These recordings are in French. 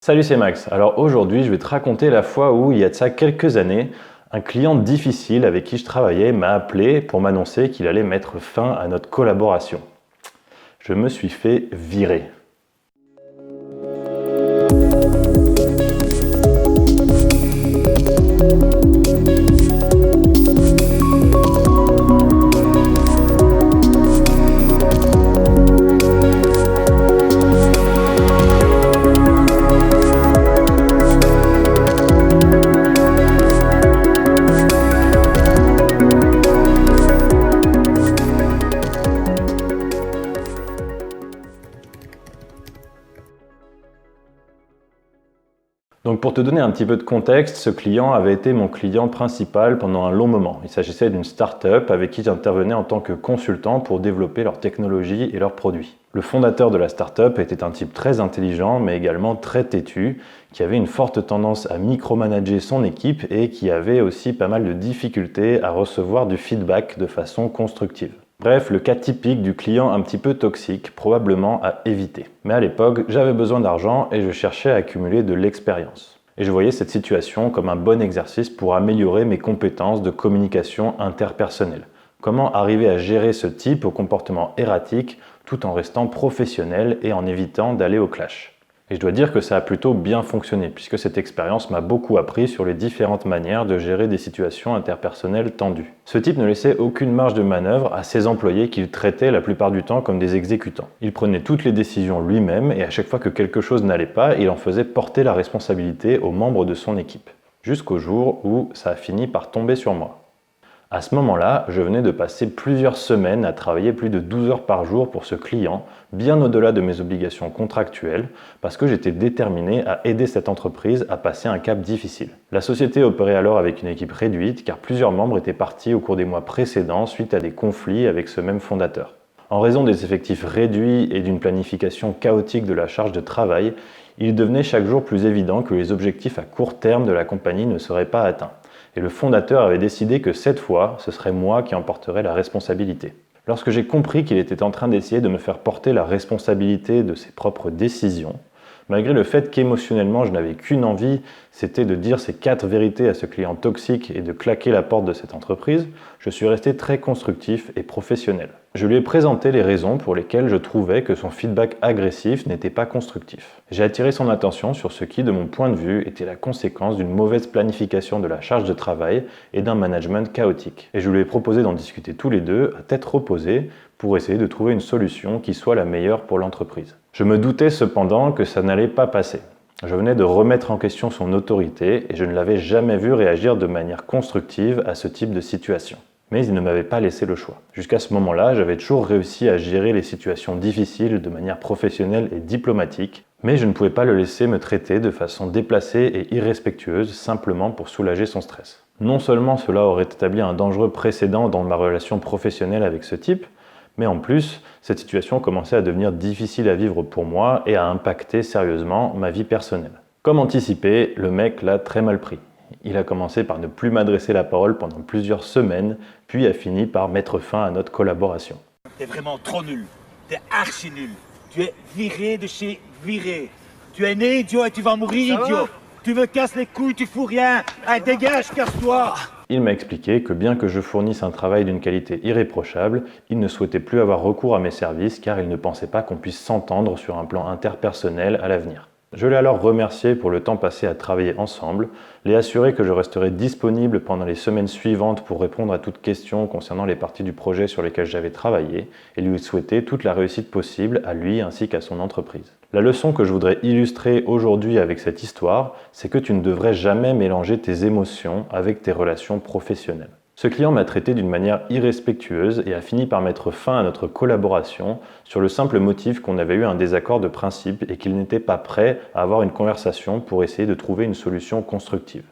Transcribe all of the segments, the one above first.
Salut, c'est Max. Alors aujourd'hui, je vais te raconter la fois où, il y a de ça quelques années, un client difficile avec qui je travaillais m'a appelé pour m'annoncer qu'il allait mettre fin à notre collaboration. Je me suis fait virer. Donc pour te donner un petit peu de contexte, ce client avait été mon client principal pendant un long moment. Il s'agissait d'une start-up avec qui j'intervenais en tant que consultant pour développer leur technologie et leurs produits. Le fondateur de la start-up était un type très intelligent mais également très têtu, qui avait une forte tendance à micromanager son équipe et qui avait aussi pas mal de difficultés à recevoir du feedback de façon constructive. Bref, le cas typique du client un petit peu toxique, probablement à éviter. Mais à l'époque, j'avais besoin d'argent et je cherchais à accumuler de l'expérience. Et je voyais cette situation comme un bon exercice pour améliorer mes compétences de communication interpersonnelle. Comment arriver à gérer ce type au comportement erratique tout en restant professionnel et en évitant d'aller au clash. Et je dois dire que ça a plutôt bien fonctionné, puisque cette expérience m'a beaucoup appris sur les différentes manières de gérer des situations interpersonnelles tendues. Ce type ne laissait aucune marge de manœuvre à ses employés qu'il traitait la plupart du temps comme des exécutants. Il prenait toutes les décisions lui-même et à chaque fois que quelque chose n'allait pas, il en faisait porter la responsabilité aux membres de son équipe. Jusqu'au jour où ça a fini par tomber sur moi. À ce moment-là, je venais de passer plusieurs semaines à travailler plus de 12 heures par jour pour ce client, bien au-delà de mes obligations contractuelles, parce que j'étais déterminé à aider cette entreprise à passer un cap difficile. La société opérait alors avec une équipe réduite, car plusieurs membres étaient partis au cours des mois précédents suite à des conflits avec ce même fondateur. En raison des effectifs réduits et d'une planification chaotique de la charge de travail, il devenait chaque jour plus évident que les objectifs à court terme de la compagnie ne seraient pas atteints. Et le fondateur avait décidé que cette fois, ce serait moi qui en porterais la responsabilité. Lorsque j'ai compris qu'il était en train d'essayer de me faire porter la responsabilité de ses propres décisions, malgré le fait qu'émotionnellement je n'avais qu'une envie, c'était de dire ces 4 vérités à ce client toxique et de claquer la porte de cette entreprise, je suis resté très constructif et professionnel. Je lui ai présenté les raisons pour lesquelles je trouvais que son feedback agressif n'était pas constructif. J'ai attiré son attention sur ce qui, de mon point de vue, était la conséquence d'une mauvaise planification de la charge de travail et d'un management chaotique. Et je lui ai proposé d'en discuter tous les deux à tête reposée pour essayer de trouver une solution qui soit la meilleure pour l'entreprise. Je me doutais cependant que ça n'allait pas passer. Je venais de remettre en question son autorité et je ne l'avais jamais vu réagir de manière constructive à ce type de situation. Mais il ne m'avait pas laissé le choix. Jusqu'à ce moment-là, j'avais toujours réussi à gérer les situations difficiles de manière professionnelle et diplomatique, mais je ne pouvais pas le laisser me traiter de façon déplacée et irrespectueuse simplement pour soulager son stress. Non seulement cela aurait établi un dangereux précédent dans ma relation professionnelle avec ce type, mais en plus, cette situation commençait à devenir difficile à vivre pour moi et à impacter sérieusement ma vie personnelle. Comme anticipé, le mec l'a très mal pris. Il a commencé par ne plus m'adresser la parole pendant plusieurs semaines, puis a fini par mettre fin à notre collaboration. T'es vraiment trop nul. T'es archi nul. Tu es viré de chez viré. Tu es né idiot et tu vas mourir idiot. Tu me casses les couilles, tu fous rien. Allez, dégage, casse-toi. Il m'a expliqué que bien que je fournisse un travail d'une qualité irréprochable, il ne souhaitait plus avoir recours à mes services car il ne pensait pas qu'on puisse s'entendre sur un plan interpersonnel à l'avenir. Je l'ai alors remercié pour le temps passé à travailler ensemble, l'ai assuré que je resterais disponible pendant les semaines suivantes pour répondre à toute question concernant les parties du projet sur lesquelles j'avais travaillé et lui souhaiter toute la réussite possible à lui ainsi qu'à son entreprise. La leçon que je voudrais illustrer aujourd'hui avec cette histoire, c'est que tu ne devrais jamais mélanger tes émotions avec tes relations professionnelles. Ce client m'a traité d'une manière irrespectueuse et a fini par mettre fin à notre collaboration sur le simple motif qu'on avait eu un désaccord de principe et qu'il n'était pas prêt à avoir une conversation pour essayer de trouver une solution constructive.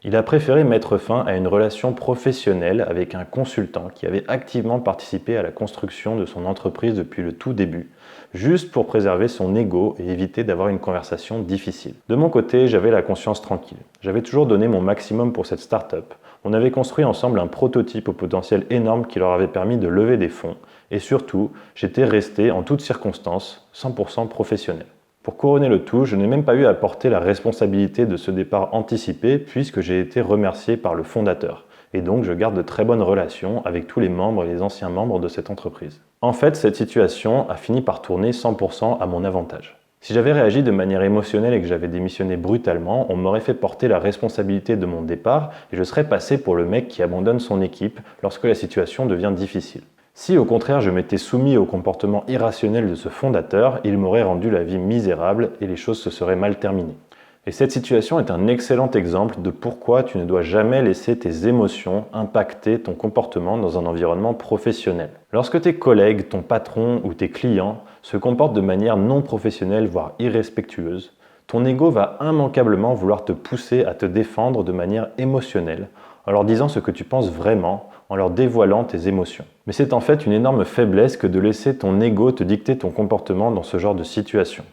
Il a préféré mettre fin à une relation professionnelle avec un consultant qui avait activement participé à la construction de son entreprise depuis le tout début, juste pour préserver son ego et éviter d'avoir une conversation difficile. De mon côté, j'avais la conscience tranquille. J'avais toujours donné mon maximum pour cette start-up. On avait construit ensemble un prototype au potentiel énorme qui leur avait permis de lever des fonds et surtout, j'étais resté en toutes circonstances 100% professionnel. Pour couronner le tout, je n'ai même pas eu à porter la responsabilité de ce départ anticipé puisque j'ai été remercié par le fondateur. Et donc je garde de très bonnes relations avec tous les membres et les anciens membres de cette entreprise. En fait, cette situation a fini par tourner 100% à mon avantage. Si j'avais réagi de manière émotionnelle et que j'avais démissionné brutalement, on m'aurait fait porter la responsabilité de mon départ et je serais passé pour le mec qui abandonne son équipe lorsque la situation devient difficile. Si au contraire je m'étais soumis au comportement irrationnel de ce fondateur, il m'aurait rendu la vie misérable et les choses se seraient mal terminées. Et cette situation est un excellent exemple de pourquoi tu ne dois jamais laisser tes émotions impacter ton comportement dans un environnement professionnel. Lorsque tes collègues, ton patron ou tes clients se comportent de manière non professionnelle voire irrespectueuse, ton ego va immanquablement vouloir te pousser à te défendre de manière émotionnelle en leur disant ce que tu penses vraiment, en leur dévoilant tes émotions. Mais c'est en fait une énorme faiblesse que de laisser ton ego te dicter ton comportement dans ce genre de situation.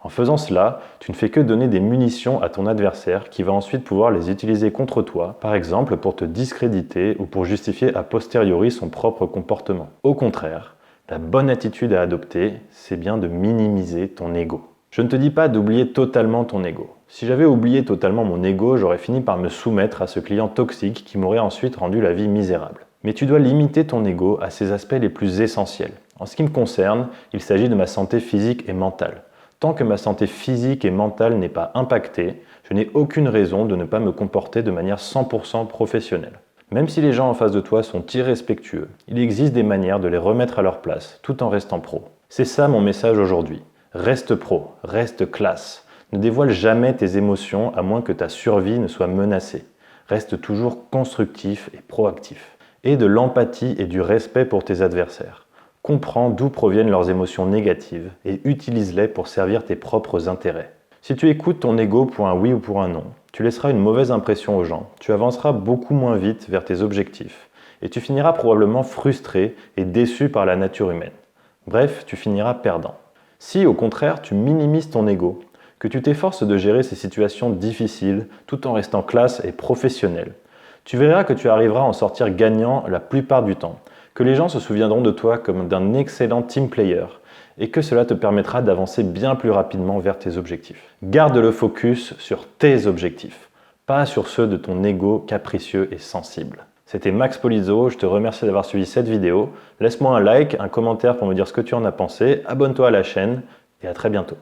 En faisant cela, tu ne fais que donner des munitions à ton adversaire qui va ensuite pouvoir les utiliser contre toi, par exemple pour te discréditer ou pour justifier a posteriori son propre comportement. Au contraire, la bonne attitude à adopter, c'est bien de minimiser ton ego. Je ne te dis pas d'oublier totalement ton ego. Si j'avais oublié totalement mon ego, j'aurais fini par me soumettre à ce client toxique qui m'aurait ensuite rendu la vie misérable. Mais tu dois limiter ton ego à ses aspects les plus essentiels. En ce qui me concerne, il s'agit de ma santé physique et mentale. Tant que ma santé physique et mentale n'est pas impactée, je n'ai aucune raison de ne pas me comporter de manière 100% professionnelle. Même si les gens en face de toi sont irrespectueux, il existe des manières de les remettre à leur place, tout en restant pro. C'est ça mon message aujourd'hui. Reste pro, reste classe. Ne dévoile jamais tes émotions à moins que ta survie ne soit menacée. Reste toujours constructif et proactif. Aie de l'empathie et du respect pour tes adversaires. Comprends d'où proviennent leurs émotions négatives et utilise-les pour servir tes propres intérêts. Si tu écoutes ton ego pour un oui ou pour un non, tu laisseras une mauvaise impression aux gens, tu avanceras beaucoup moins vite vers tes objectifs et tu finiras probablement frustré et déçu par la nature humaine. Bref, tu finiras perdant. Si au contraire tu minimises ton ego, que tu t'efforces de gérer ces situations difficiles tout en restant classe et professionnel, tu verras que tu arriveras à en sortir gagnant la plupart du temps, que les gens se souviendront de toi comme d'un excellent team player et que cela te permettra d'avancer bien plus rapidement vers tes objectifs. Garde le focus sur tes objectifs, pas sur ceux de ton ego capricieux et sensible. C'était Max Polizzo, je te remercie d'avoir suivi cette vidéo. Laisse-moi un like, un commentaire pour me dire ce que tu en as pensé, abonne-toi à la chaîne et à très bientôt.